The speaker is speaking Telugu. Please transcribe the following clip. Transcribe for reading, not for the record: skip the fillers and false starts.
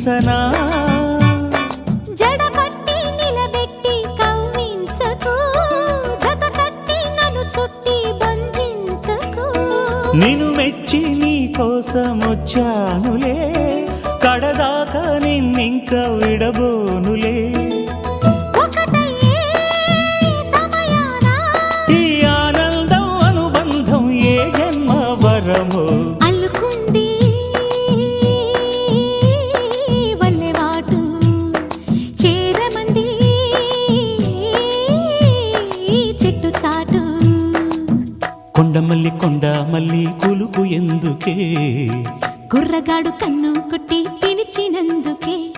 ఊహించనా జడపట్టి నిలబెట్టి కవ్వించకు జత కట్టి నన్ను చుట్టి బంధించకు నిన్ను మెచ్చి నీ కోసం వచ్చానులే కడదాకా నిన్నింక విడబోనులే అల్లుకుంది వల్లెవాటు చేరమంది చెట్టు చాటు కొండ మల్లి కులుకు ఎందుకే కుర్రగాడు కన్ను కొట్టి పిలిచినందుకే